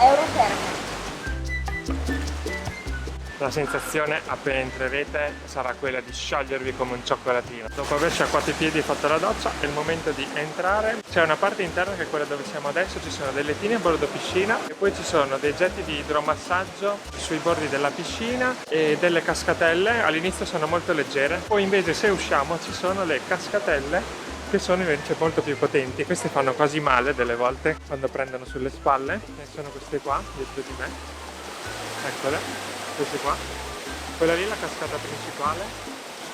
Euroterme. La sensazione appena entrerete sarà quella di sciogliervi come un cioccolatino. Dopo aver sciacquato i piedi e fatto la doccia è il momento di entrare. C'è una parte interna che è quella dove siamo adesso, ci sono dei lettini a bordo piscina e poi ci sono dei getti di idromassaggio sui bordi della piscina e delle cascatelle. All'inizio sono molto leggere, poi invece se usciamo ci sono le cascatelle che sono invece molto più potenti. Queste fanno quasi male delle volte quando prendono sulle spalle e sono queste qua dietro di me, eccole. Queste qua, quella lì è la cascata principale,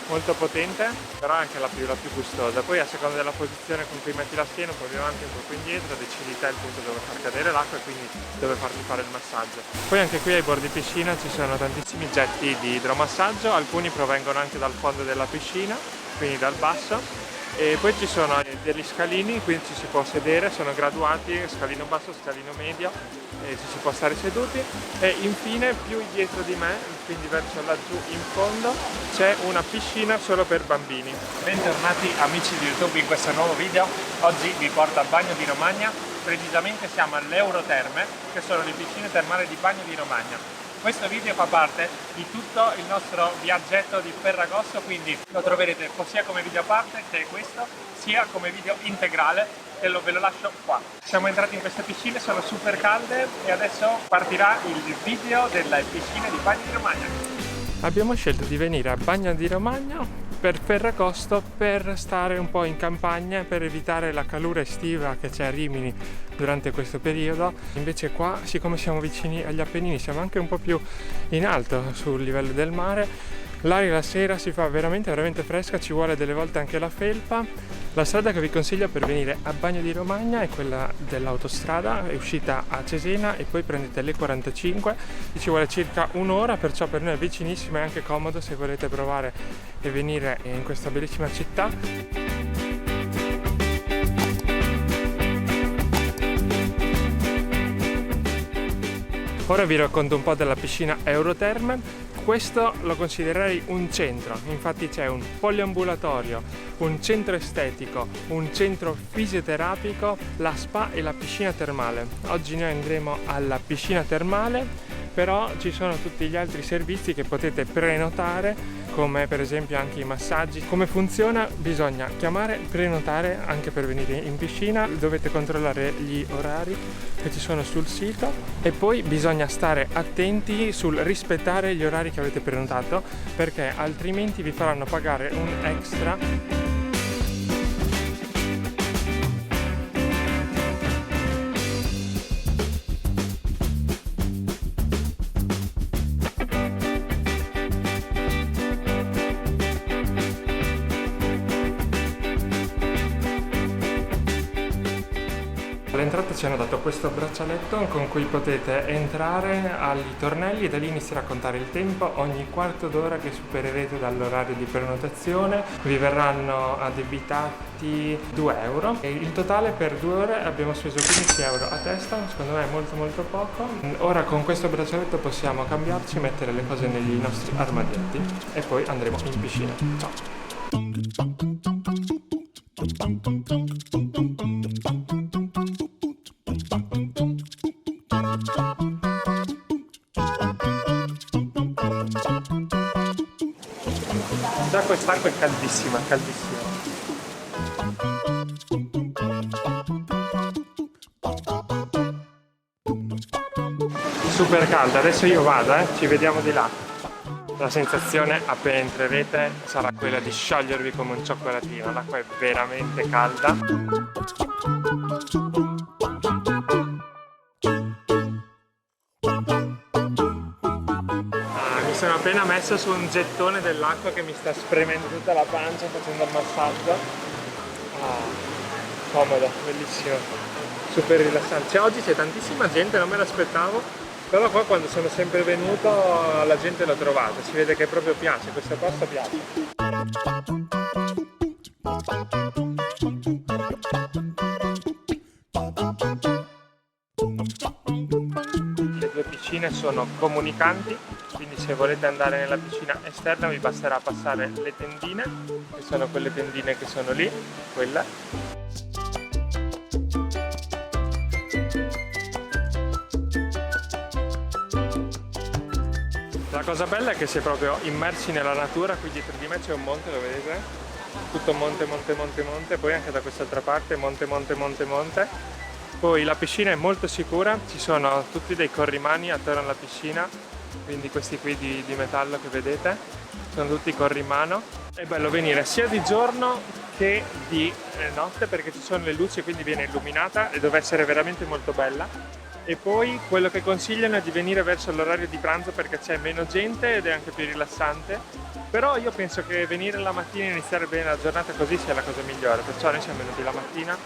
molto potente, però è anche la più gustosa. Poi a seconda della posizione con cui metti la schiena, un po' più avanti, un po' più indietro, decidi te il punto dove far cadere l'acqua e quindi dove farti fare il massaggio. Poi anche qui ai bordi piscina ci sono tantissimi getti di idromassaggio, alcuni provengono anche dal fondo della piscina, quindi dal basso. E poi ci sono degli scalini, quindi ci si può sedere, sono graduati, scalino basso, scalino medio, e ci si può stare seduti. E infine più dietro di me, quindi verso laggiù in fondo, c'è una piscina solo per bambini. Bentornati amici di YouTube in questo nuovo video. Oggi vi porto a Bagno di Romagna, precisamente siamo all'Euroterme, che sono le piscine termali di Bagno di Romagna. Questo video fa parte di tutto il nostro viaggetto di Ferragosto, quindi lo troverete sia come video a parte, che è questo, sia come video integrale, e ve lo lascio qua. Siamo entrati in queste piscine, sono super calde e adesso partirà il video delle piscine di Bagno di Romagna. Abbiamo scelto di venire a Bagno di Romagna per Ferragosto per stare un po' in campagna, per evitare la calura estiva che c'è a Rimini durante questo periodo. Invece qua, siccome siamo vicini agli Appennini, siamo anche un po' più in alto sul livello del mare. L'aria la sera si fa veramente fresca, ci vuole delle volte anche la felpa. La strada che vi consiglio per venire a Bagno di Romagna è quella dell'autostrada, è uscita a Cesena e poi prendete l'E45, ci vuole circa un'ora, perciò per noi è vicinissimo e anche comodo se volete provare e venire in questa bellissima città. Ora vi racconto un po' della piscina Euroterme. Questo lo considererei un centro, infatti c'è un poliambulatorio, un centro estetico, un centro fisioterapico, la spa e la piscina termale. Oggi noi andremo alla piscina termale, però ci sono tutti gli altri servizi che potete prenotare, come per esempio anche i massaggi. Come funziona? Bisogna chiamare, prenotare anche per venire in piscina, dovete controllare gli orari che ci sono sul sito e poi bisogna stare attenti sul rispettare gli orari che avete prenotato, perché altrimenti vi faranno pagare un extra. All'entrata ci hanno dato questo braccialetto con cui potete entrare agli tornelli e da lì inizierà a contare il tempo. Ogni quarto d'ora che supererete dall'orario di prenotazione vi verranno addebitati 2 euro e il totale per 2 ore abbiamo speso 15 euro a testa, secondo me è molto poco. Ora con questo braccialetto possiamo cambiarci, mettere le cose negli nostri armadietti e poi andremo in piscina. Ciao! Già quest'acqua è caldissima. Super calda, adesso io vado, ci vediamo di là. La sensazione appena entrerete sarà quella di sciogliervi come un cioccolatino, l'acqua è veramente calda. Mi sono appena messo su un gettone dell'acqua che mi sta spremendo tutta la pancia facendo il massaggio. Comodo, bellissimo, super rilassante. Cioè, oggi c'è tantissima gente, non me l'aspettavo. Però qua quando sono sempre venuto la gente l'ho trovata, si vede che proprio piace, questa posta piace. Le due piscine sono comunicanti, quindi se volete andare nella piscina esterna vi basterà passare le tendine, che sono quelle tendine che sono lì, quelle. cosa bella è che si è proprio immersi nella natura. Qui dietro di me c'è un monte, lo vedete? Tutto monte, monte, monte, monte, poi anche da quest'altra parte monte, monte, monte, monte. Poi la piscina è molto sicura, ci sono tutti dei corrimani attorno alla piscina, quindi questi qui di metallo che vedete, sono tutti corrimano. È bello venire sia di giorno che di notte perché ci sono le luci e quindi viene illuminata e deve essere veramente molto bella. E poi quello che consigliano è di venire verso l'orario di pranzo perché c'è meno gente ed è anche più rilassante. Però io penso che venire la mattina e iniziare bene la giornata così sia la cosa migliore, perciò noi siamo venuti la mattina.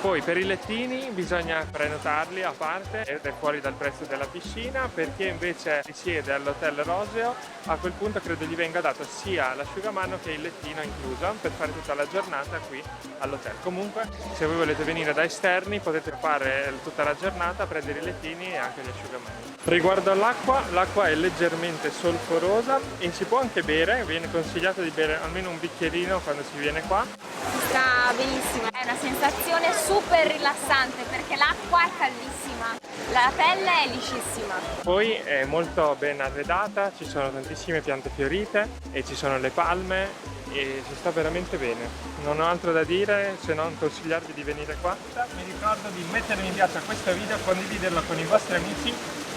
Poi per i lettini bisogna prenotarli a parte ed è fuori dal prezzo della piscina. Per chi invece risiede all'hotel Roseo, a quel punto credo gli venga dato sia l'asciugamano che il lettino incluso per fare tutta la giornata qui all'hotel. Comunque se voi volete venire da esterni potete fare tutta la giornata, prendere i lettini e anche gli asciugamani. Riguardo all'acqua, l'acqua è leggermente solforosa e si può anche bere, viene consigliato di bere almeno un bicchierino quando si viene qua. Si sta benissimo, è una sensazione super rilassante perché l'acqua è caldissima, la pelle è liscissima. Poi è molto ben arredata, ci sono tantissime piante fiorite e ci sono le palme e si sta veramente bene. Non ho altro da dire se non consigliarvi di venire qua. Vi ricordo di mettere mi piace a questo video, condividerlo con i vostri amici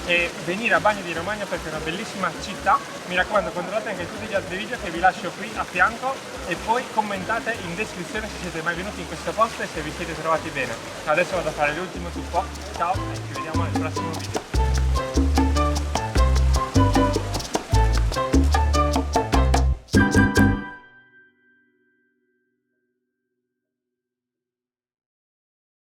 e venire a Bagno di Romagna perché è una bellissima città. Mi raccomando, controllate anche tutti gli altri video che vi lascio qui a fianco e poi commentate in descrizione se siete mai venuti in questo posto e se vi siete trovati bene. Adesso vado a fare l'ultimo tuffo, ciao e ci vediamo nel prossimo video.